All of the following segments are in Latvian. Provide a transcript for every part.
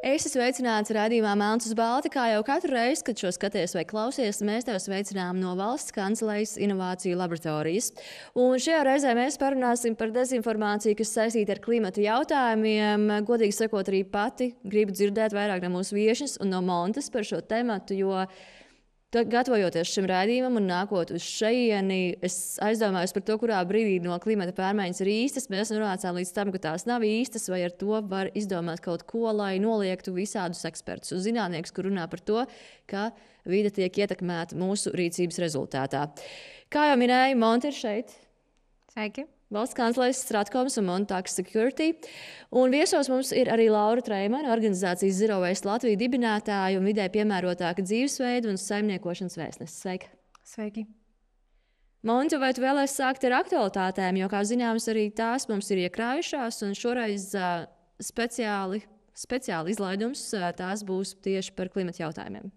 Es esmu sveicināts raidījumā Melns uz Balti, kā jau katru reizi, kad šo skaties vai klausies, mēs tev sveicinām no Valsts kancelējas inovāciju laboratorijas. Un šajā reizē mēs parunāsim par dezinformāciju, kas saistīta ar klimata jautājumiem. Godīgi sakot, arī pati gribu dzirdēt vairāk no mūsu viešņas un no Montes par šo tematu, jo gatavojoties šim raidījumam un nākot uz šejieni, es aizdomājos par to, kurā brīdī no klimata pārmaiņas ir īstas. Mēs nonācām līdz tam, ka tās nav īstas, vai ar to var izdomāt kaut ko, lai noliegtu visādus ekspertus un zinātniekus, kur runā par to, ka vide tiek ietekmēta mūsu rīcības rezultātā. Kā jau minēju, Monte ir šeit. Sveiki! Valsts kanclers Stratkoms un Montax Security. Un viesos mums ir arī Laura Treimane, organizācijas Zero Waste Latvija dibinātāja un vidē piemērotāka dzīvesveida un saimniekošanas vēstnese. Sveika! Sveiki! Monte, vai tu vēlēsi sākt ar aktualitātēm, jo, kā zināms, arī tās mums ir iekrājušās, un šoreiz speciāli izlaidums tās būs tieši par klimata jautājumiem.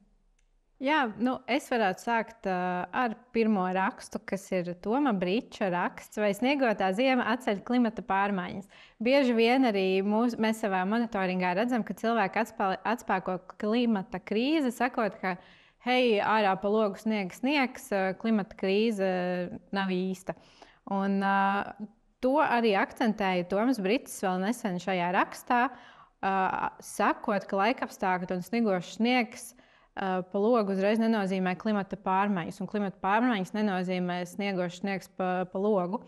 Jā, es varētu sākt ar pirmo rakstu, kas ir Toma Briča raksts, vai sniegotā ziema atceļ klimata pārmaiņas. Bieži vien arī mēs savā monitoringā redzam, ka cilvēki atspēko klimata krīzi, sakot, ka hei, ārā pa logu sniegs, klimata krīze nav īsta. Un to arī akcentēja Toms Bričs vēl nesen šajā rakstā, sakot, ka laikapstākļi un snigošs sniegs pa logu uzreiz nenozīmē klimata pārmaiņas, un klimata pārmaiņas nenozīmē sniegošs sniegs pa logu.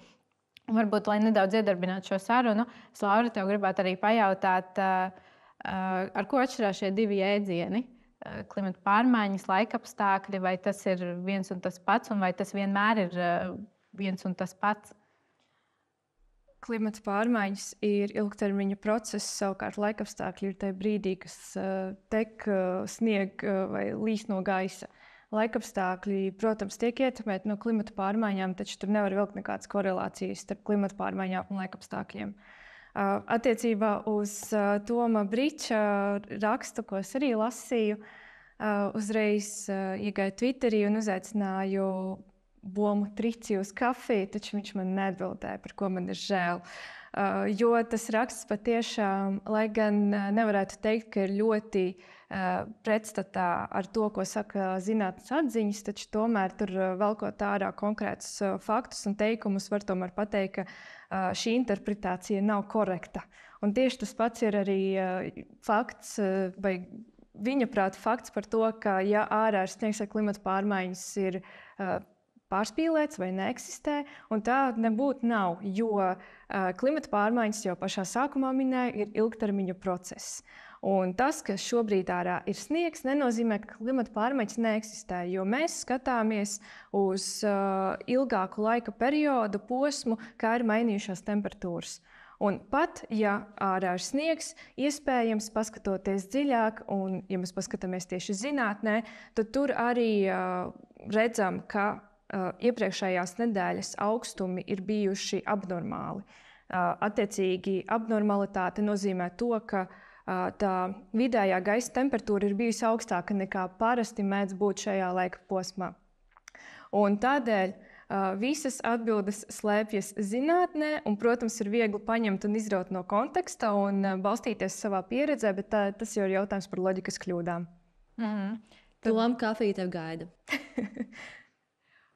Varbūt, lai nedaudz iedarbinātu šo sarunu, es, Laura, tev gribētu arī pajautāt, ar ko atšķirās šie divi jēdzieni? Klimata pārmaiņas, laikapstākļi, vai tas ir viens un tas pats, un vai tas vienmēr ir viens un tas pats? Klimata pārmaiņas ir ilgtermiņa process, savukārt laikapstākļi ir tajā brīdī, kas tek, snieg vai līst no gaisa. Laikapstākļi, protams, tiek ietekmēti no klimata pārmaiņām, taču tur nevar vilkt nekādas korelācijas starp klimata pārmaiņām un laikapstākļiem. Attiecībā uz Toma Briča rakstu, ko es arī lasīju, uzreiz iegāju Twitterī un uzaicināju Bomu Trici uz kafiju, taču viņš man neatbildēja, par ko man ir žēl. Jo tas raksts patiešām, lai gan nevarētu teikt, ka ir ļoti pretstatā ar to, ko saka zinātnes atziņas, taču tomēr tur velkot ārā konkrētus faktus un teikumus var tomēr pateikt, ka šī interpretācija nav korekta. Un tieši tas pats ir arī fakts, vai viņa prāta fakts par to, ka ja ārā ir sniegs vai klimata pārmaiņas ir pārspīlēts vai neeksistē, un tā nebūtu nav, jo klimata pārmaiņas jau pašā sākumā minēja, ir ilgtermiņa process. Un tas, ka šobrīd ārā ir sniegs, nenozīmē, ka klimata pārmaiņas neeksistē, jo mēs skatāmies uz ilgāku laika periodu posmu, kā ir mainījušās temperatūras. Un pat, ja ārā ir sniegs, iespējams, paskatoties dziļāk, un ja mēs paskatāmies tieši zinātnē, tad tur arī redzam, ka iepriekšējās nedēļas augstumi ir bijuši abnormāli. Attiecīgi, abnormalitāte nozīmē to, ka tā vidējā gaisa temperatūra ir bijusi augstāka nekā parasti mēdz būt šajā laika posmā. Un tādēļ visas atbildes slēpjas zinātnē, un, protams, ir viegli paņemt un izraut no konteksta un balstīties savā pieredzē, bet tas jau ir jautājums par loģikas kļūdām. Tom, kafija tev gaida.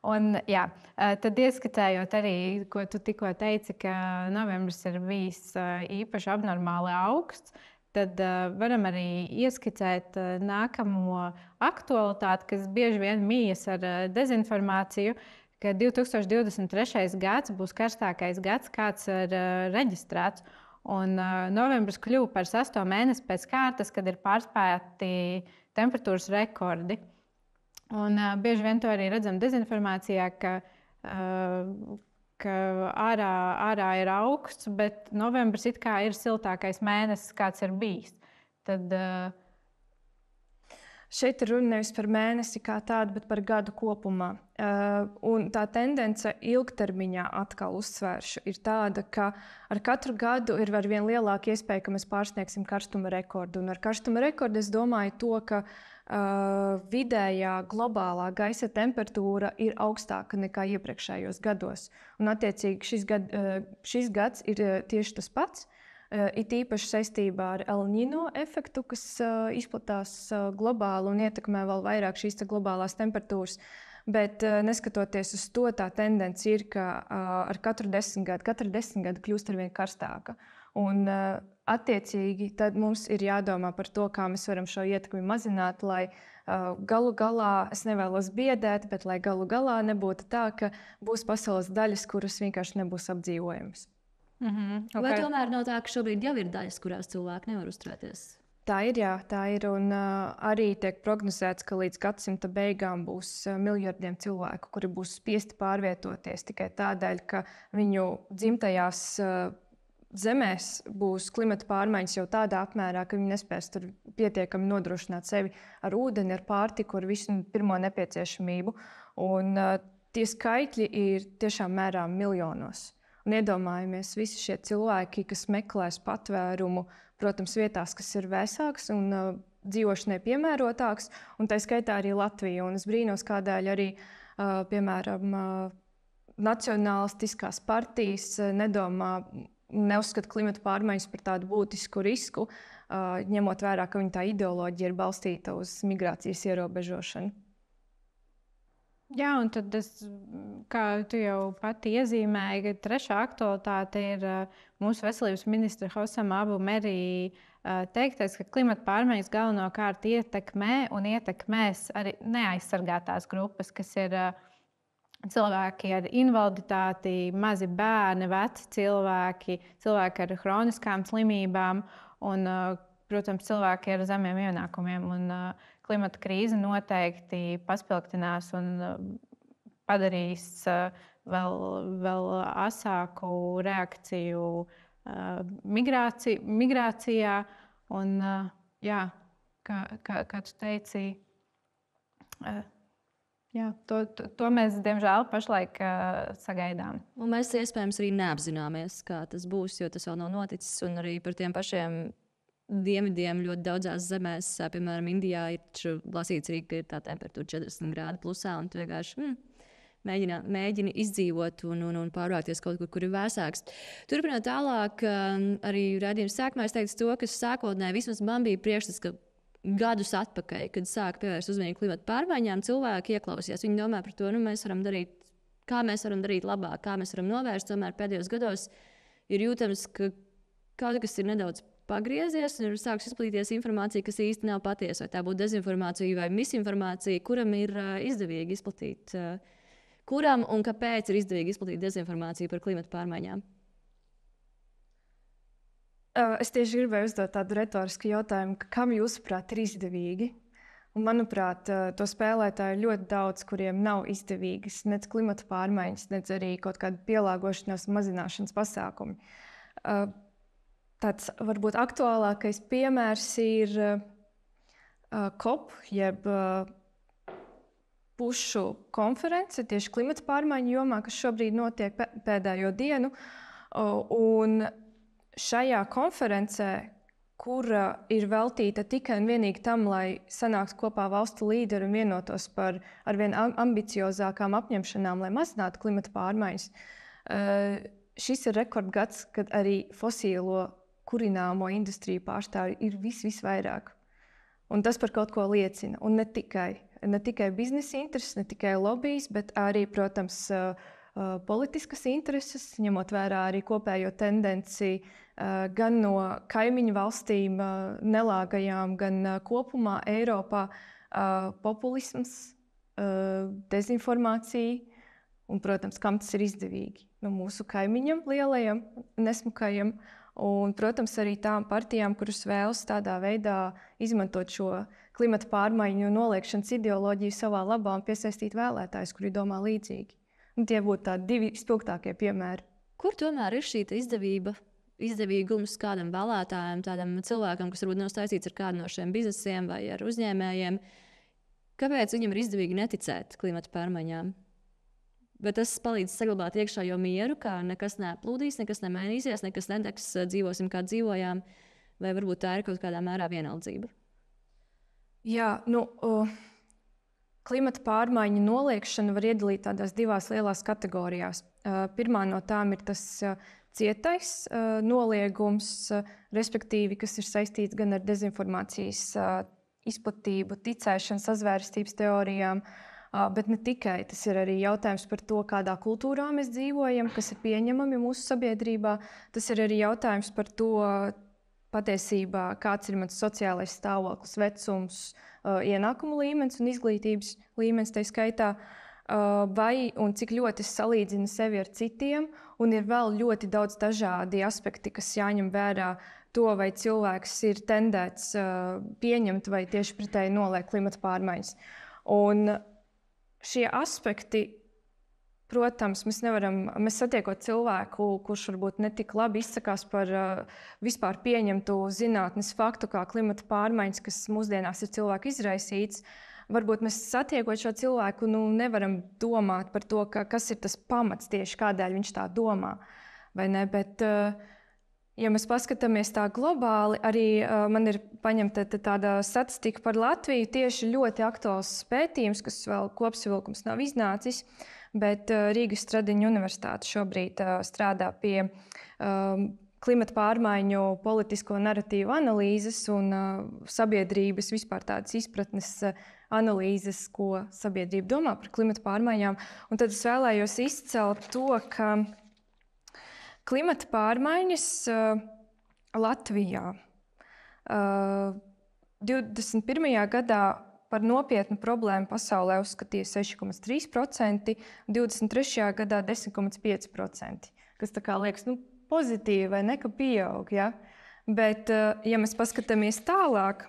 Un, jā, tad ieskicējot arī, ko tu tikko teici, ka novembris ir bijis īpaši abnormāli augsts, tad varam arī ieskicēt nākamo aktualitāti, kas bieži vien mijas ar dezinformāciju, ka 2023. gads būs karstākais gads, kāds ir reģistrēts. Un novembris kļuva par 6. mēnesi pēc kārtas, kad ir pārspēti temperatūras rekordi. Un bieži vien to arī redzam dezinformācijā, ka ārā ir augsts, bet novembris it kā ir siltākais mēnesis, kāds ir bijis. Tad šeit ir runa nevis par mēnesi kā tādu, bet par gadu kopumā. Un tā tendence ilgtermiņā, atkal uzsvēršu, ir tāda, ka ar katru gadu ir arvien lielāka iespēja, ka mēs pārsniegsim karstuma rekordu. Un ar karstuma rekordu es domāju to, ka vidējā globālā gaisa temperatūra ir augstāka nekā iepriekšējos gados. Un, attiecīgi, šis gads ir tieši tas pats. it īpaši saistībā ar El Niño efektu, kas izplatās globāli un ietekmē vēl vairāk šīs globālās temperatūras. Bet neskatoties uz to, tā tendence ir, ka ar katru desmitgadu kļūst arvien karstāka. Un attiecīgi tad mums ir jādomā par to, kā mēs varam šo ietekmi mazināt, lai galu galā, es nevēlos biedēt, bet lai galu galā nebūtu tā, ka būs pasaules daļas, kuras vienkārši nebūs apdzīvojamas. Okay. Vai tomēr nav tā, ka šobrīd jau ir daļas, kurās cilvēki nevar uzturēties? Tā ir, jā, tā ir. Un arī tiek prognozēts, ka līdz gadsimta beigām būs miljardiem cilvēku, kuri būs spiesti pārvietoties tikai tādēļ, ka viņu dzimtajās zemēs būs klimata pārmaiņas jau tādā apmērā, ka viņi nespēs tur pietiekami nodrošināt sevi ar ūdeni, ar pārtiku, ar visu pirmo nepieciešamību. Un tie skaitļi ir tiešām mērām miljonos. Un iedomājamies visi šie cilvēki, kas meklēs patvērumu, protams, vietās, kas ir vēsākas un dzīvošanai piemērotākas, un tā skaitā arī Latvija. Un es brīnos, kādēļ arī, piemēram, nacionālistiskās partijas neuzskata klimata pārmaiņas par tādu būtisku risku, ņemot vērā, ka viņa tā ideoloģija ir balstīta uz migrācijas ierobežošanu. Jā, un tad, kā tu jau pati iezīmēji, ka trešā aktualitāte ir mūsu veselības ministra Hosama Abu Merī teiktais, ka klimata pārmaiņas galvenokārt ietekmē un ietekmēs arī neaizsargātās grupas, kas ir cilvēki ar invaliditāti, mazi bērni, veci cilvēki, cilvēki ar hroniskām slimībām un, protams, cilvēki ar zemiem ienākumiem. Un klimata krīze noteikti paspilgtinās un padarīs vēl asāku reakciju migrācijā. Un, jā, kā tu teici, jā, to mēs, diemžēl, pašlaik sagaidām. Un mēs iespējams arī neapzināmies, kā tas būs, jo tas vēl nav noticis. Un arī par tiem pašiem dienvidiem ļoti daudzās zemēs, piemēram, Indijā, ir lasīts arī, ka ir tā temperatūra 40 grādi plusā, un tu vienkārši mēģini izdzīvot un pārvākties kaut kur ir vēsāks. Turpinot tālāk, arī raidījuma sākumā es teicu to, ka sākotnēji vismaz man bija priekšstats, ka gadus atpakaļ, kad sāka pievērst uzmanību klimata pārmaiņām, cilvēki ieklausījās. Viņi domā par to, mēs varam darīt, kā mēs varam darīt labāk, kā mēs varam novērst. Tomēr pēdējos gados ir jūtams, ka kaut kas ir nedaudz pagriezies un ir sākusi izplatīties informācija, kas īsti nav patiesa. Vai tā būtu dezinformācija vai misinformācija, kuram ir izdevīgi izplatīt, kuram un kāpēc ir izdevīgi izplatīt dezinformāciju par klimata pārmaiņām? Es tieši gribēju uzdot tādu retorisku jautājumu, kam jūsuprāt ir izdevīgi? Un, manuprāt, to spēlētāju ir ļoti daudz, kuriem nav izdevīgas nec klimata pārmaiņas, nec arī kaut kāda pielāgošanās un mazināšanas pasākumi. Tāds varbūt aktuālākais piemērs ir COP, jeb pušu konference tieši klimata pārmaiņu jomā, kas šobrīd notiek pēdējo dienu. Un šajā konferencē, kura ir veltīta tikai un vienīgi tam, lai sanāks kopā valstu līderi un vienotos par arvien ambiciozākām apņemšanām, lai mazinātu klimata pārmaiņas, šis ir rekordgads, kad arī fosīlo kurināmo industriju pārstāvji ir visvairāk. Un tas par kaut ko liecina. Un ne tikai biznesa intereses, ne tikai lobbyis, bet arī, protams, politiskas intereses, ņemot vērā arī kopējo tendenci gan no kaimiņu valstīm nelāgajām, gan kopumā Eiropā populisms, dezinformācija un, protams, kam tas ir izdevīgi. No mūsu kaimiņam lielajam, nesmukajam. Un, protams, arī tām partijām, kuras vēlas tādā veidā izmantot šo klimata pārmaiņu noliekšanas ideoloģiju savā labā un piesaistīt vēlētājus, kuri domā līdzīgi. Un tie būtu tādi divi spilgtākie piemēri. Kur tomēr ir šī izdevīgums kādam vēlētājam, tādam cilvēkam, kas varbūt nav saistīts ar kādu no šiem biznesiem vai ar uzņēmējiem? Kāpēc viņam ir izdevīgi neticēt klimata pārmaiņām? Bet tas palīdz saglabāt iekšējo mieru, ka nekas neplūdīs, nekas nemainīsies, nekas nedegs, dzīvosim kā dzīvojām, vai varbūt tā ir kaut kādā mērā vienaldzība? Jā, klimata pārmaiņu noliekšanu var iedalīt tādās divās lielās kategorijās. Pirmā no tām ir tas cietais noliegums, respektīvi, kas ir saistīts gan ar dezinformācijas izplatību, ticēšanu, sazvērstības teorijām, bet ne tikai. Tas ir arī jautājums par to, kādā kultūrā mēs dzīvojam, kas ir pieņemami mūsu sabiedrībā. Tas ir arī jautājums par to, patiesībā, kāds ir mans sociālais stāvoklis, vecums, ienākumu līmenis un izglītības līmenis tai skaitā, vai un cik ļoti es salīdzinu sevi ar citiem, un ir vēl ļoti daudz dažādi aspekti, kas jāņem vērā to, vai cilvēks ir tendēts pieņemt vai tieši pretēji noliegt klimata pārmaiņas. Un šie aspekti, protams, mēs satiekot cilvēku, kurš varbūt netik labi izsakās par vispār pieņemtu zinātnes faktu, kā klimata pārmaiņas, kas mūsdienās ir cilvēku izraisīts. Varbūt mēs satiekot šo cilvēku, nevaram domāt par to, kas ir tas pamats tieši kādēļ viņš tā domā. Vai ne? Bet, ja mēs paskatāmies tā globāli, arī man ir paņemta tāda statistika par Latviju, tieši ļoti aktuāls pētījums, kas vēl kopsavilkums nav iznācis, bet Rīgas Stradiņa universitāte šobrīd strādā pie klimata pārmaiņu politisko naratīvu analīzes un sabiedrības vispār tādas izpratnes analīzes, ko sabiedrība domā par klimata pārmaiņām. Un tad es vēlējos izcelt to, ka klimata pārmaiņas Latvijā 21. gadā par nopietnu problēmu pasaulē uzskatīja 6,3%, 23. gadā 10,5%, kas tā kā liekas pozitīvi vai ne, ka pieaug. Ja? Bet, ja mēs paskatāmies tālāk,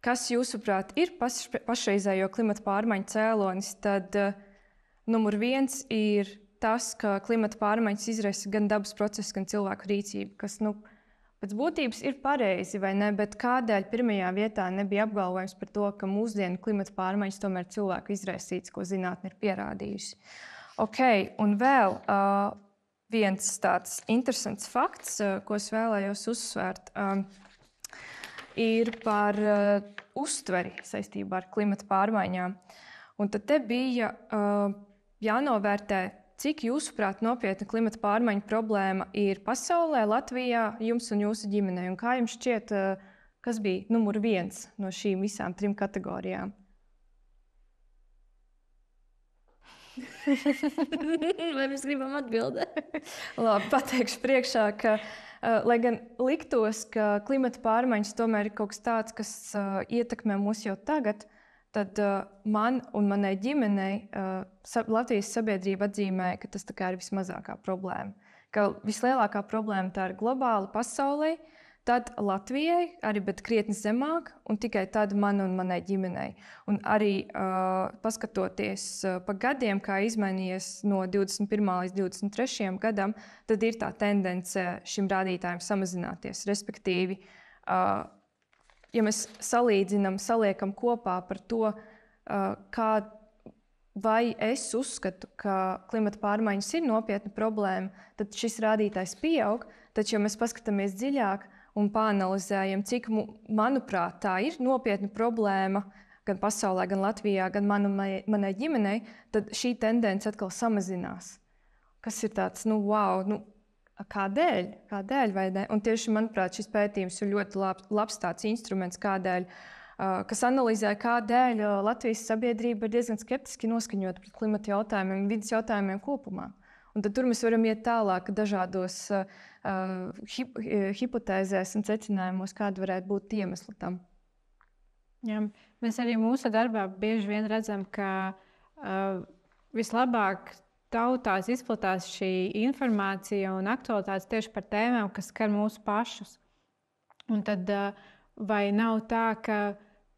kas jūsuprāt ir pašreizējo klimata pārmaiņu cēlonis, tad numur 1 ir tas, ka klimata pārmaiņas izraisa gan dabas procesus, gan cilvēku rīcību, kas pēc būtības ir pareizi, vai ne, bet kādēļ pirmajā vietā nebija apgalvojums par to, ka mūsdienu klimata pārmaiņas tomēr cilvēku izraisīts, ko zinātne ir pierādījusi. Un vēl viens tāds interesants fakts, ko es vēlējos uzsvērt, ir par uztveri saistībā ar klimata pārmaiņām. Un tad te bija jānovērtē, cik jūsuprāt nopietna klimata pārmaiņu problēma ir pasaulē, Latvijā, jums un jūsu ģimenei? Un kā jums šķiet, kas bija numur 1 no šīm visām 3 kategorijām? Vai mēs gribam atbildēt? Labi, pateikšu priekšā, ka, lai gan liktos, ka klimata pārmaiņas tomēr ir kaut kas tāds, kas ietekmē mūs jau tagad, tad man un manai ģimenei Latvijas sabiedrība atzīmē, ka tas tā kā ir vismazākā problēma. Ka vislielākā problēma tā ir globāla pasaulē, tad Latvijai, arī bet krietni zemāk, un tikai tad man un manai ģimenei. Un arī paskatoties pa gadiem, kā izmainījies no 21. līdz 23. gadam, tad ir tā tendence šim rādītājam samazināties. Respektīvi, ja mēs saliekam kopā par to, vai es uzskatu, ka klimata pārmaiņas ir nopietna problēma, tad šis rādītājs pieaug. Taču, ja mēs paskatāmies dziļāk un pāanalizējam, cik, manuprāt, tā ir nopietna problēma gan pasaulē, gan Latvijā, gan manai ģimenei, tad šī tendence atkal samazinās. Kas ir tāds, wow, kādēļ? Kādēļ vai ne? Un tieši, manuprāt, šis pētījums ir ļoti labs tāds instruments, kas analizē, kādēļ Latvijas sabiedrība ir diezgan skeptiski noskaņota pret klimata jautājumiem un vidas jautājumiem kopumā. Un tad tur mēs varam iet tālāk dažādos hipotēzēs un secinājumos, kāda varētu būt iemesli tam. Jā, mēs arī mūsu darbā bieži vien redzam, ka vislabāk tautās izplatās šī informācija un aktualitātes tieši par tēmām, kas skar mūsu pašus. Un tad vai nav tā, ka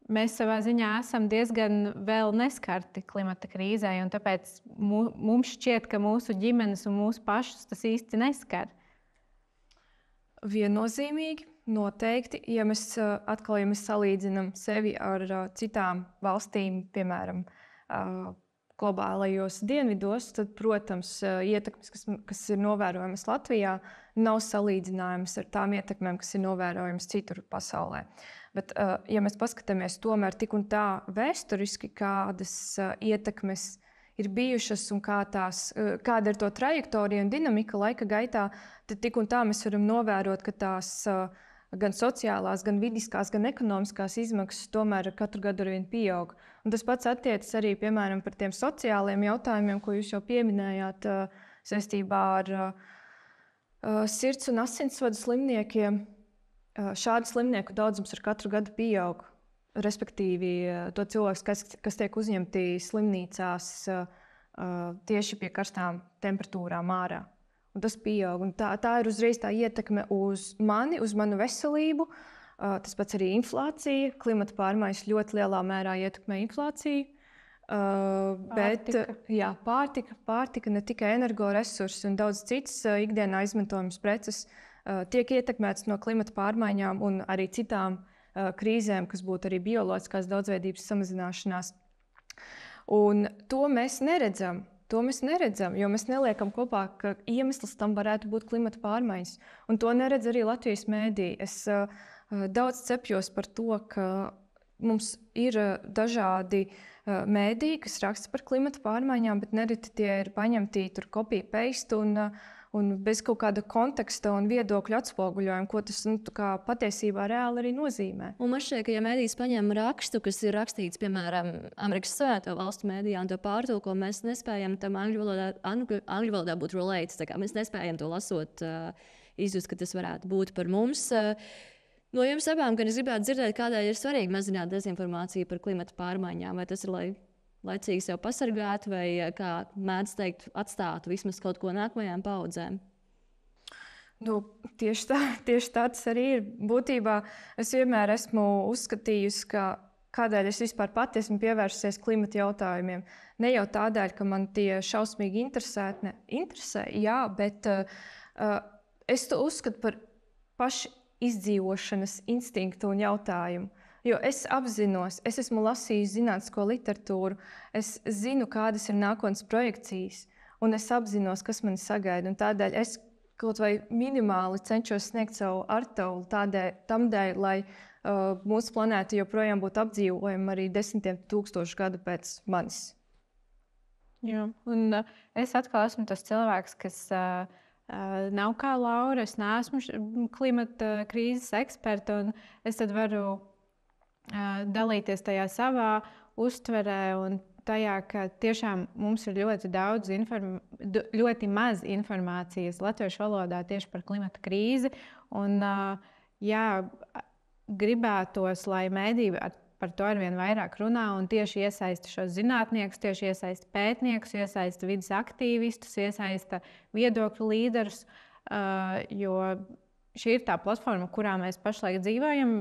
mēs savā ziņā esam diezgan vēl neskarti klimata krīzē, un tāpēc mums šķiet, ka mūsu ģimenes un mūsu pašus tas īsti neskar? Viennozīmīgi, noteikti. Ja mēs salīdzinām sevi ar citām valstīm, piemēram, globālajos dienvidos, tad, protams, ietekmes, kas ir novērojamas Latvijā, nav salīdzinājamas ar tām ietekmēm, kas ir novērojamas citur pasaulē. Bet, ja mēs paskatāmies tomēr tik un tā vēsturiski, kādas ietekmes ir bijušas un kāda ir to trajektorija un dinamika laika gaitā, tad tik un tā mēs varam novērot, ka tās gan sociālās, gan vidiskās, gan ekonomiskās izmaksas tomēr katru gadu arvien pieaug. Un tas pats attiecas arī, piemēram, par tiem sociāliem jautājumiem, ko jūs jau pieminējāt saistībā ar sirds un asinsvadu slimniekiem. Šādu slimnieku daudzums ar katru gadu pieaug. Respektīvi, to cilvēku, kas tiek uzņemti slimnīcās tieši pie karstām temperatūrām ārā. Un tas pieaug. Un tā ir uzreiz tā ietekme uz mani, uz manu veselību. Tas pats arī inflācija. Klimata pārmaiņas ļoti lielā mērā ietekmē inflāciju. Pārtika, ne tikai energoresursi un daudz citas ikdienā izmantojamas preces tiek ietekmētas no klimata pārmaiņām un arī citām krīzēm, kas būtu arī bioloģiskās daudzveidības samazināšanās. Un to mēs neredzam. Jo mēs neliekam kopā, ka iemesls tam varētu būt klimata pārmaiņas. Un to neredz arī Latvijas mēdīji. Es daudz cepjos par to, ka mums ir dažādi mēdīji, kas raksta par klimata pārmaiņām, bet nereti tie ir paņemti copy-paste un bez kaut kāda konteksta un viedokļu atspoguļojuma, ko tas patiesībā reāli arī nozīmē. Un man šķiet, ka ja mēdījis paņem rakstu, kas ir rakstīts, piemēram, Amerikas Savienoto Valstu mēdījā, un to pārtulko, mēs nespējam tam angļu valodā būt related. Tā kā mēs nespējam to lasot, izjust, ka tas varētu būt par mums. No jums abām, gan es gribētu dzirdēt, kādēļ ir svarīgi mazināt dezinformāciju par klimata pārmaiņām. Vai tas ir, lai laicīgi sev pasargātu, vai, kā mēdz teikt, atstātu vismaz kaut ko nākamajām paudzēm? Tieši tā tas arī ir. Būtībā es vienmēr esmu uzskatījusi, ka kādēļ es vispār pati esmu pievērsusies klimata jautājumiem. Ne jau tādēļ, ka man tie šausmīgi interesē, jā, bet es to uzskatu par pašu izdzīvošanas instinktu un jautājumu. Jo es apzinos, es esmu lasījusi zinātnisko literatūru, es zinu, kādas ir nākotnes projekcijas, un es apzinos, kas mani sagaida. Un tādēļ es kaut vai minimāli cenšos sniegt savu artaulu tam dēļ, lai mūsu planēta joprojām būtu apdzīvojama arī 10,000 gadu pēc manis. Jā, un es atkal esmu tas cilvēks, kas nav kā Laura, es neesmu klimata krīzes eksperta, un es tad varu dalīties tajā savā uztverē un tajā, ka tiešām mums ir ļoti maz informācijas latviešu valodā tieši par klimata krīzi. Un, gribētos, lai mēdīji par to arvien vairāk runā un tieši iesaista šos zinātniekus, tieši iesaista pētniekus, iesaista vidas aktīvistus, iesaista viedokļu līderus, jo šī ir tā platforma, kurā mēs pašlaik dzīvojam.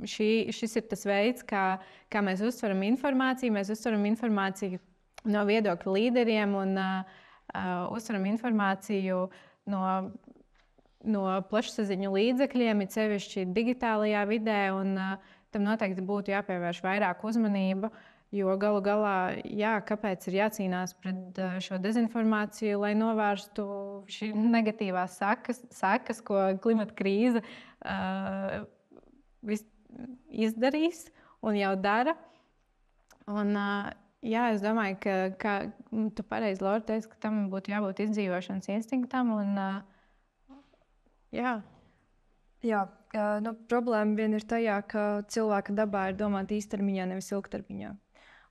Šis ir tas veids, kā mēs uztveram informāciju. Mēs uztveram informāciju no viedokļu līderiem un uztveram informāciju no plašsaziņu līdzekļiem, it sevišķi digitālajā vidē. Un, tam noteikti būtu jāpievērš vairāk uzmanība, jo galu galā, kāpēc ir jācīnās pret šo dezinformāciju, lai novērstu šī negatīvās sekas, ko klimata krīze izdarīs un jau dara. Un, es domāju, ka tu pareizi, Laura, teici, ka tam būtu jābūt izdzīvošanas instinktam. Un, problēma vien ir tajā, ka cilvēka dabā ir domāt īstermiņā, nevis ilgtermiņā.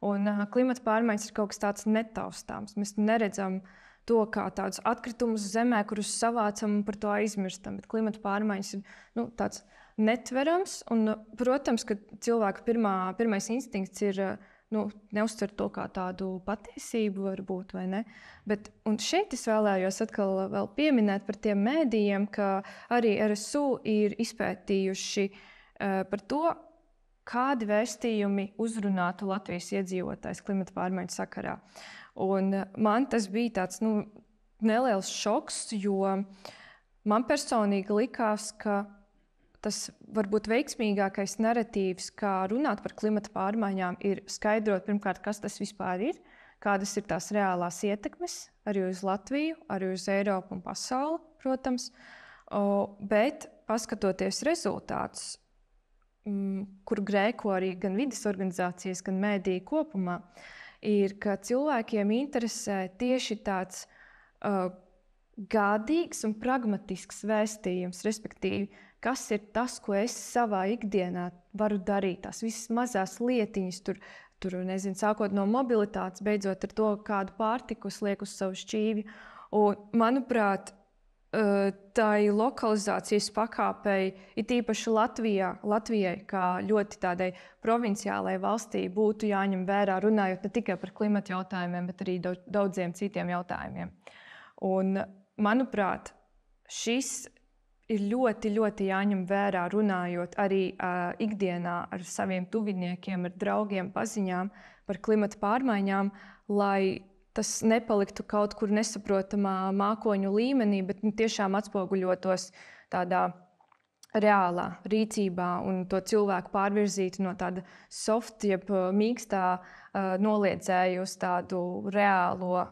Un klimata pārmaiņas ir kaut kas tāds netaustāms. Mēs neredzam to kā tādus atkritumus zemē, kurus savācam un par to aizmirstam. Bet klimata pārmaiņas ir tāds netverams. Un, protams, ka cilvēka pirmais instinkts ir neuztvert to kā tādu patiesību, varbūt, vai ne. Bet, un šeit es vēlējos atkal pieminēt par tiem mēdījiem, ka arī RSU ir izpētījuši par to, kādi vēstījumi uzrunātu Latvijas iedzīvotājs klimata pārmaiņu sakarā. Un man tas bija tāds neliels šoks, jo man personīgi likās, ka tas varbūt veiksmīgākais naratīvs, kā runāt par klimata pārmaiņām, ir skaidrot pirmkārt, kas tas vispār ir, kādas ir tās reālās ietekmes arī uz Latviju, arī uz Eiropu un pasauli, protams. Bet paskatoties rezultātus, kur grēko arī gan vides organizācijas, gan mēdīji kopumā, ir, ka cilvēkiem interesē tieši tāds gādīgs un pragmatisks vēstījums, respektīvi, kas ir tas, ko es savā ikdienā varu darīt. Tās visas mazās lietiņas, tur nezinu, sākot no mobilitātes, beidzot ar to, kādu pārtiku liek uz savu šķīvi. Un, manuprāt, tai lokalizācijas pakāpei, it īpaši Latvijai, kā ļoti tādai provinciālai valstī, būtu jāņem vērā, runājot ne tikai par klimata jautājumiem, bet arī daudziem citiem jautājumiem. Un, manuprāt, šis ir ļoti, ļoti jāņem vērā, runājot arī ikdienā ar saviem tuviniekiem, ar draugiem, paziņām par klimata pārmaiņām, lai tas nepaliktu kaut kur nesaprotamā mākoņu līmenī, bet tiešām atspoguļotos tādā reālā rīcībā un to cilvēku pārvirzītu no tāda soft, jeb mīkstā noliedzēju uz tādu reālo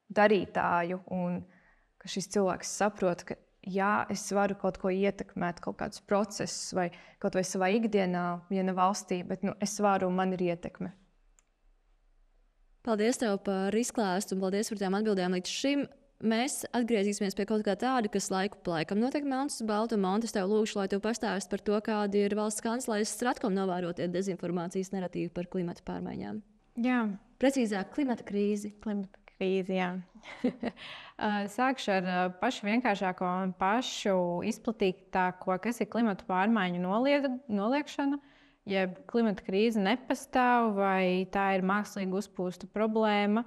darītāju. Un ka šis cilvēks saprot, ka jā, es varu kaut ko ietekmēt, kaut kādus procesus vai kaut vai savā ikdienā, viena valstī, bet es varu un man ir ietekme. Paldies tev par izklāstu un paldies par tām atbildēm līdz šim. Mēs atgriezīsimies pie kaut kā tāda, kas laiku pa laikam notiek melns uz baltu. Monte, es tev lūgšu, lai tu pastāsti par to, kādi ir valsts kanclejas Stratkom novērotie dezinformācijas naratīvi par klimata pārmaiņām. Jā. Precīzāk, klimata krīzi. Jā. Sākšu ar pašu vienkāršāko un pašu izplatītāko, kas ir klimata pārmaiņu noliekšana. Jeb klimata krīze nepastāv, vai tā ir mākslīgi uzpūsta problēma,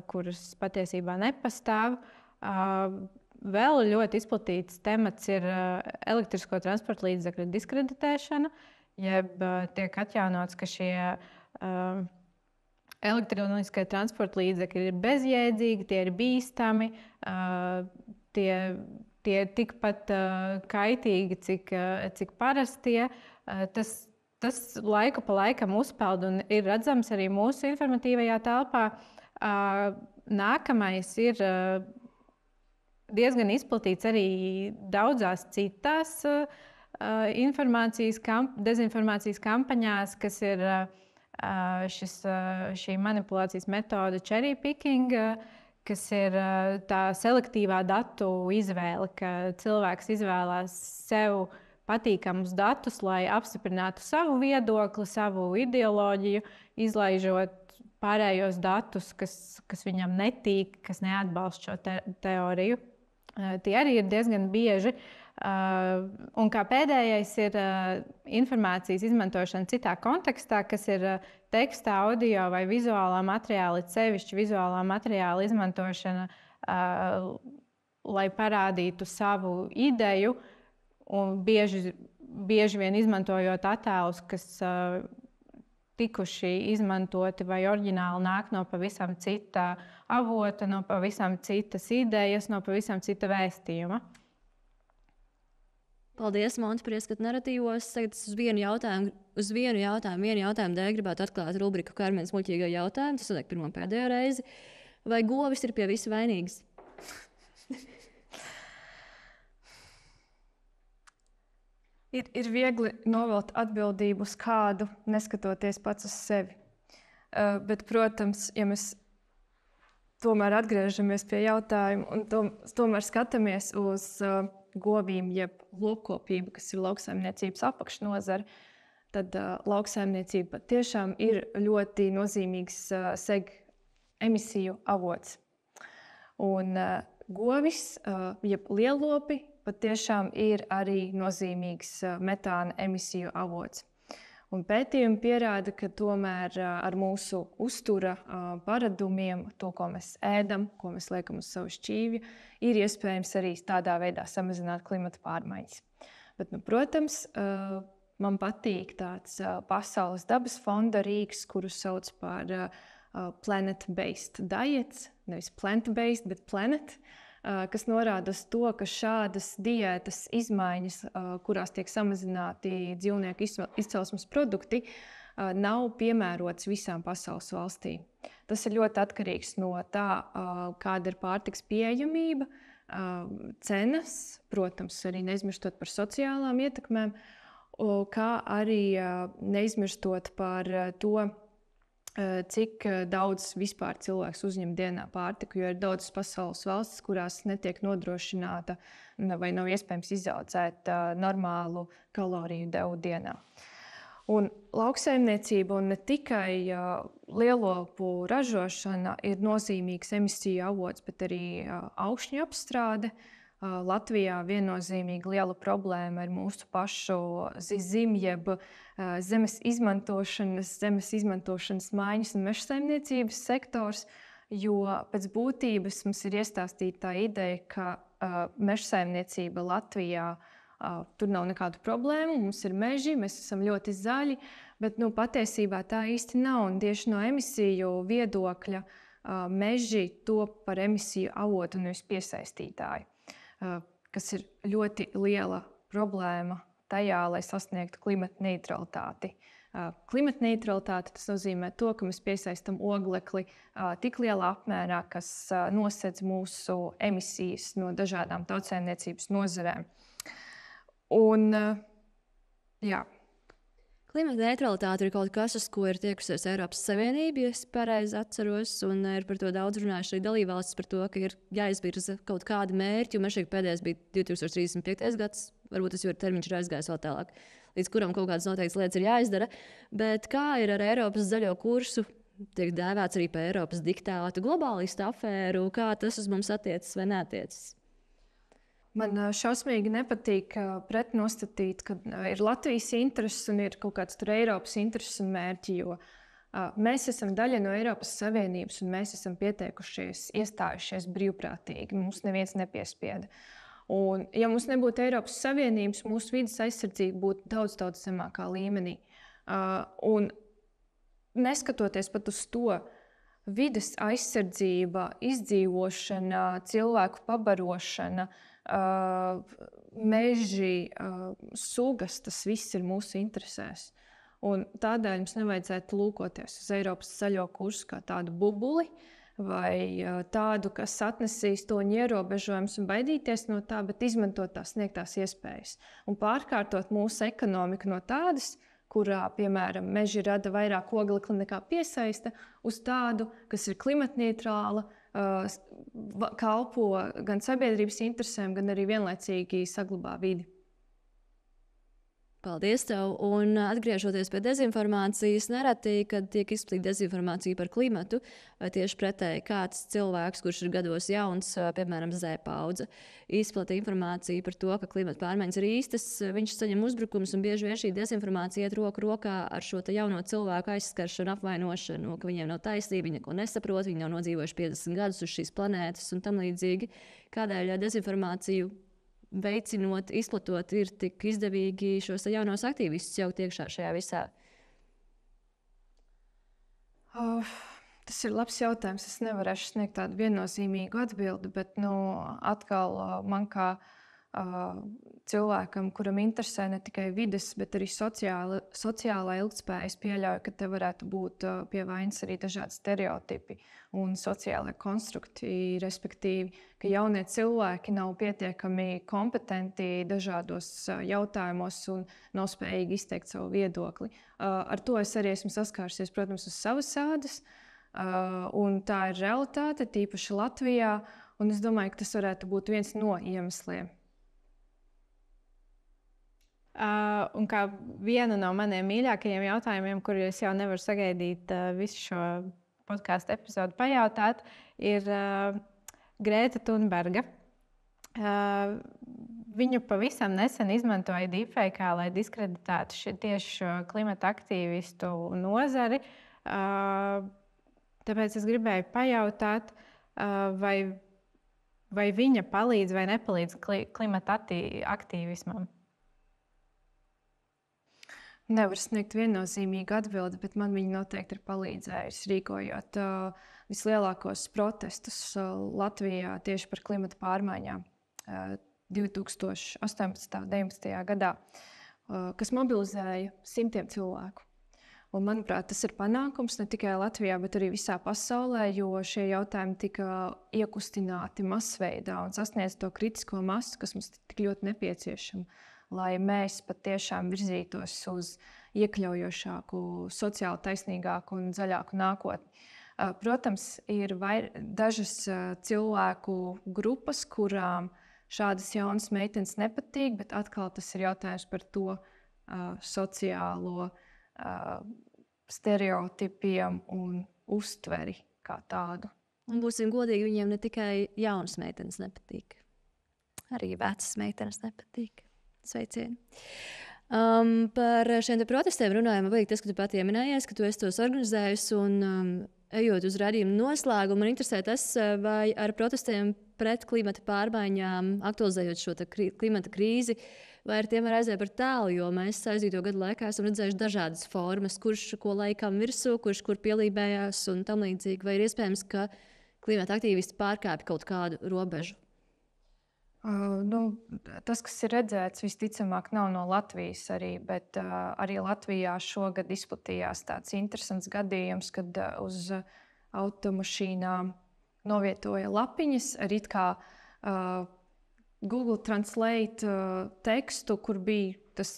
kuras patiesībā nepastāv. Vēl ļoti izplatīts temats ir elektrisko transporta līdzekļu diskreditēšana, jeb tiek atjaunots, ka šie elektroniskie transporta līdzekļi ir bezjēdzīgi, tie ir bīstami, tie ir tikpat kaitīgi, cik parastie. Tas laiku pa laikam uzpeld un ir redzams arī mūsu informatīvajā telpā. Nākamais ir diezgan izplatīts arī daudzās citās dezinformācijas kampaņās, kas ir šī manipulācijas metode cherry picking, kas ir tā selektīvā datu izvēle, ka cilvēks izvēlās sev patīkamus datus, lai apstiprinātu savu viedokli, savu ideoloģiju, izlaižot pārējos datus, kas viņam netīk, kas neatbalsta šo teoriju. Tie arī ir diezgan bieži. Un kā pēdējais ir informācijas izmantošana citā kontekstā, kas ir teksta, audio vai vizuālā materiāla, sevišķi vizuālā materiāla izmantošana, lai parādītu savu ideju, un bieži vien izmantojot attēlus, kas tikuši izmantoti vai oriģināli nāk no pavisam cita avota, no pavisam citas idejas, no pavisam cita vēstījuma. Paldies, Monte, par ieskatu naratīvos. Tagad uz vienu jautājumu dēļ gribētu atklāt rubriku Karmenes muļķīgo jautājumu. Tas notiek pirmo pēdējo reizi. Vai govis ir pie visa vainīgs? Ir viegli novelt atbildību uz kādu, neskatoties pats uz sevi. Bet, protams, ja mēs tomēr atgriežamies pie jautājuma un tomēr skatāmies uz govīm, jeb lopkopību, kas ir lauksaimniecības apakšnozare, tad lauksaimniecība tiešām ir ļoti nozīmīgs seg emisiju avots. Un govis, jeb lielopi, patiešām ir arī nozīmīgs metāna emisiju avots. Un pētījumi pierāda, ka tomēr ar mūsu uztura paradumiem, to, ko mēs ēdam, ko mēs liekam uz savu šķīvju, ir iespējams arī tādā veidā samazināt klimata pārmaiņas. Bet, protams, man patīk tāds Pasaules dabas fonda rīks, kuru sauc par planet-based diets, nevis plant-based, bet planet, kas norāda uz to, ka šādas diētas izmaiņas, kurās tiek samazināti dzīvnieku izcelsmes produkti, nav piemērotas visām pasaules valstīm. Tas ir ļoti atkarīgs no tā, kāda ir pārtikas pieejamība, cenas, protams, arī neizmirstot par sociālām ietekmēm, kā arī neizmirstot par to, cik daudz vispār cilvēks uzņem dienā pārtiku, jo ir daudzas pasaules valstis, kurās netiek nodrošināta vai nav iespējams izaudzēt normālu kaloriju devu dienā. Un lauksaimniecība un ne tikai lielopu ražošana ir nozīmīgs emisiju avots, bet arī augšņu apstrāde. Latvijā viennozīmīgi liela problēma ir mūsu pašu jeb zemes izmantošanas maiņas un mežsaimniecības sektors, jo pēc būtības mums ir iestāstīta tā ideja, ka mežsaimniecība Latvijā tur nav nekādu problēmu, mums ir meži, mēs esam ļoti zaļi, bet patiesībā tā īsti nav. Un tieši no emisiju viedokļa meži top par emisiju avotu, nevis piesaistītāju, kas ir ļoti liela problēma tajā, lai sasniegtu klimata neutralitāti. Klimata neutralitāte tas nozīmē to, ka mēs piesaistam oglekli tik lielā apmērā, kas nosedz mūsu emisijas no dažādām tautsēmniecības nozarēm. Un, jā. Klimata neutralitāte ir kaut kas, uz ko ir tiekusies Eiropas Savienība, ja es pareizi atceros, un ir par to daudz runājuši arī dalībvalstis par to, ka ir jāizvirza kaut kādi mērķi, un šeit pēdējais bija 2035. gads, varbūt tas jau ir termiņš ir aizgājis vēl tālāk, līdz kuram kaut kādas noteiktas lietas ir jāizdara. Bet kā ir ar Eiropas zaļo kursu, tiek dēvēts arī par Eiropas diktātu, globālistu afēru, kā tas uz mums attiecas vai neatiecas? Man šausmīgi nepatīk pretnostatīt, ka ir Latvijas intereses un ir kaut kāds Eiropas intereses un mērķi, jo mēs esam daļa no Eiropas Savienības un mēs esam pieteikušies, iestājušies brīvprātīgi. Mums neviens nepiespieda. Un, ja mums nebūtu Eiropas Savienības, mūsu vides aizsardzība būtu daudz zemākā līmenī. Un neskatoties pat uz to, vides aizsardzība, izdzīvošana, cilvēku pabarošana, meži, sugas, tas viss ir mūsu interesēs. Un tādēļ mums nevajadzētu lūkoties uz Eiropas zaļo kursu kā tādu bubuli vai tādu, kas atnesīs to ierobežojumus un baidīties no tā, bet izmantot tās sniegtās iespējas. Un pārkārtot mūsu ekonomiku no tādas, kurā, piemēram, meži rada vairāk oglekli nekā piesaista, uz tādu, kas ir klimatneitrāla, kalpo gan sabiedrības interesēm, gan arī vienlaicīgi saglabā vidi. Paldies tev! Un atgriežoties pie dezinformācijas, nereti, kad tiek izplatīta dezinformācija par klimatu, vai tieši pretēji kāds cilvēks, kurš ir gados jauns, piemēram, Z paudze, izplatīja informāciju par to, ka klimata pārmaiņas ir īstas, viņš saņem uzbrukumus, un bieži vien šī dezinformācija iet roku rokā ar šo jauno cilvēku aizskaršanu, apvainošanu, ka viņiem nav taisnība, viņi neko nesaprot, viņi nav nodzīvojuši 50 gadus uz šīs planētas un tam līdzīgi. Kādēļ dezinformāciju veicinot, izplatot, ir tik izdevīgi šos jaunos aktīvistus jau iekšā šajā visā? Tas ir labs jautājums. Es nevarēšu sniegt tādu viennozīmīgu atbildi, bet atkal man kā cilvēkam, kuram interesē ne tikai vides, bet arī sociālā ilgtspēja, es pieļauju, ka te varētu būt pie vainas arī dažādi stereotipi un sociālai konstrukti, respektīvi, ka jaunie cilvēki nav pietiekami kompetenti dažādos jautājumos un nav spējīgi izteikt savu viedokli. Ar to es arī esmu saskārusies, protams, uz savas ādas, un tā ir realitāte, tīpaši Latvijā, un es domāju, ka tas varētu būt viens no iemesliem. Un kā vienu no maniem mīļākajiem jautājumiem, kuru es jau nevaru sagaidīt visu šo podkāstu epizodu pajautāt, ir Grēta Thunberga. Viņu pavisam nesen izmantoja deepfake, lai diskreditētu tieši šo klimata aktīvistu nozari. Tāpēc es gribēju pajautāt, vai viņa palīdz vai nepalīdz klimata aktīvismam. Nevar sniegt viennozīmīgu atbildi, bet man viņa noteikti ir palīdzējusi rīkojot vislielākos protestus Latvijā tieši par klimata pārmaiņām 2018. un 2019. gadā, kas mobilizēja simtiem cilvēku. Un, manuprāt, tas ir panākums ne tikai Latvijā, bet arī visā pasaulē, jo šie jautājumi tika iekustināti masveidā un sasniedz to kritisko masu, kas mums tik ļoti nepieciešama, lai mēs patiešām virzītos uz iekļaujošāku, sociāli taisnīgāku un zaļāku nākotni. Protams, ir dažas cilvēku grupas, kurām šādas jaunas meitenes nepatīk, bet atkal tas ir jautājums par to sociālo stereotipiem un uztveri kā tādu. Un būsim godīgi, viņiem ne tikai jaunas meitenes nepatīk. Arī vecas meitenes nepatīk. Sveicieni! Par šiem protestiem runājot, man liekas, ka tu pati pieminējies, ka tu esi tos organizējusi. Ejot uz raidījumu noslēgumu, man interesē tas, vai ar protestiem pret klimata pārmaiņām, aktualizējot šo klimata krīzi, vai ar tiem var aiziet par tālu, jo mēs aizdīto gadu laikā esam redzējuši dažādas formas, kurš ko laikam virsū, kurš kur pielībējās un tam līdzīgi. Vai ir iespējams, ka klimata aktīvisti pārkāpj kaut kādu robežu? Tas, kas ir redzēts, visticamāk, nav no Latvijas arī, bet arī Latvijā šogad izplatījās tāds interesants gadījums, kad uz automašīnām novietoja lapiņas ar it kā Google Translate tekstu, kur bija tas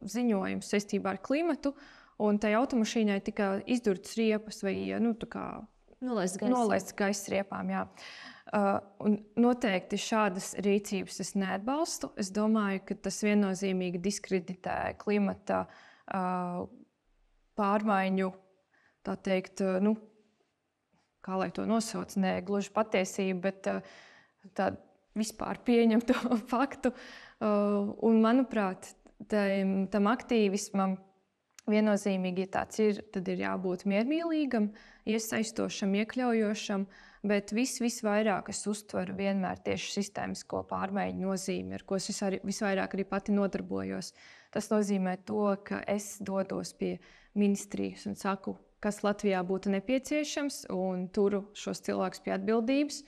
ziņojums saistībā ar klimatu, un tai automašīnai tika izdurtas riepas vai nolaists gaisa riepām. Jā. Un noteikti šādas rīcības es neatbalstu. Es domāju, ka tas viennozīmīgi diskreditē klimata pārmaiņu, tā teikt, kā lai to nosauc, ne gluži patiesību, bet tādu vispār pieņemto faktu. Un, manuprāt, tam aktīvismam viennozīmīgi, ja tāds ir, tad ir jābūt miermīlīgam, iesaistošam, iekļaujošam, bet visvairāk es uztveru vienmēr tieši sistēmisko pārmaiņu nozīmi, ar ko es visvairāk arī pati nodarbojos. Tas nozīmē to, ka es dodos pie ministrijas un saku, kas Latvijā būtu nepieciešams, un turu šos cilvēkus pie atbildības.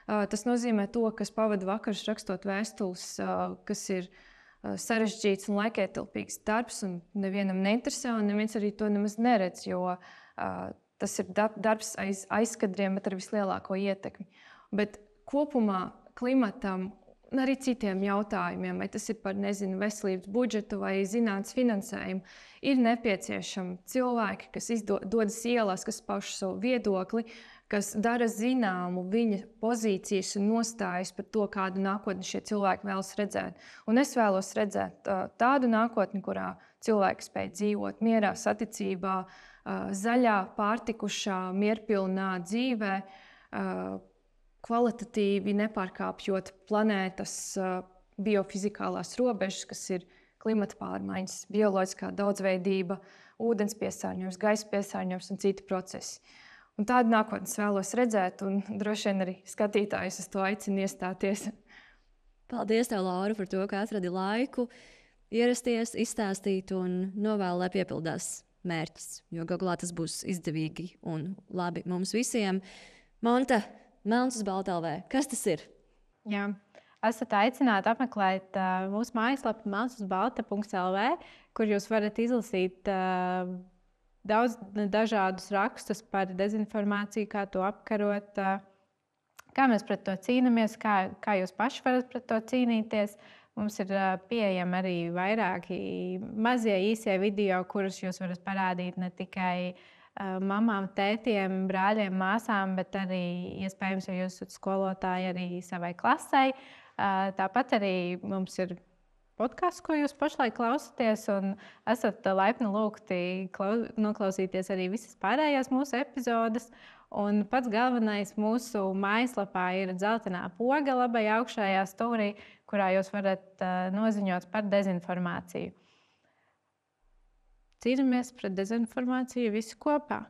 Tas nozīmē to, ka es pavadu vakarus rakstot vēstules, kas ir sarežģīts un laikietilpīgs darbs, un nevienam neinteresē, un neviens arī to nemaz neredz, jo tas ir darbs aiz aizkadriem, bet ar vislielāko ietekmi. Bet kopumā klimatam un arī citiem jautājumiem, vai tas ir par veselības budžetu vai zinātnes finansējumu, ir nepieciešami cilvēki, kas dodas ielās, kas pauž savu viedokli, kas dara zināmu viņa pozīcijas un nostājas par to, kādu nākotni šie cilvēki vēlas redzēt. Un es vēlos redzēt tādu nākotni, kurā cilvēki spēj dzīvot mierā, saticībā, zaļā, pārtikušā, mierpilnā dzīvē, kvalitatīvi nepārkāpjot planētas biofizikālās robežas, kas ir klimata pārmaiņas, bioloģiskā daudzveidība, ūdens piesārņojums, gaisa piesārņojums un citi procesi. Un tādu nākotnes vēlos redzēt, un droši vien arī skatītājus uz to aicinu iestāties. Paldies tev, Laura, par to, ka atradi laiku ierasties, izstāstīt un novēlu, lai piepildās mērķis, jo galā tas būs izdevīgi un labi mums visiem. Monta, Melns uz balta LV. Kas tas ir? Jā. Esat aicināti apmeklēt mūsu mājaslapu melnsuzbalta.lv, kur jūs varat izlasīt daudz dažādus rakstus par dezinformāciju, kā to apkarot, kā mēs pret to cīnāmies, kā jūs paši varat pret to cīnīties. Mums ir pieejami arī vairāki mazie īsie video, kurus jūs varat parādīt ne tikai mamām, tētiem, brāļiem, māsām, bet arī iespējams, ja jūs esat skolotāji arī savai klasei. Tāpat arī mums ir podkāsts, ko jūs pašlaik klausāties, un esat laipni lūgti noklausīties arī visas pārējās mūsu epizodes. Un pats galvenais mūsu mājaslapā ir dzeltenā poga labai augšējā stūrī, kurā jūs varat noziņot par dezinformāciju. Cīnāmies pret dezinformāciju visi kopā.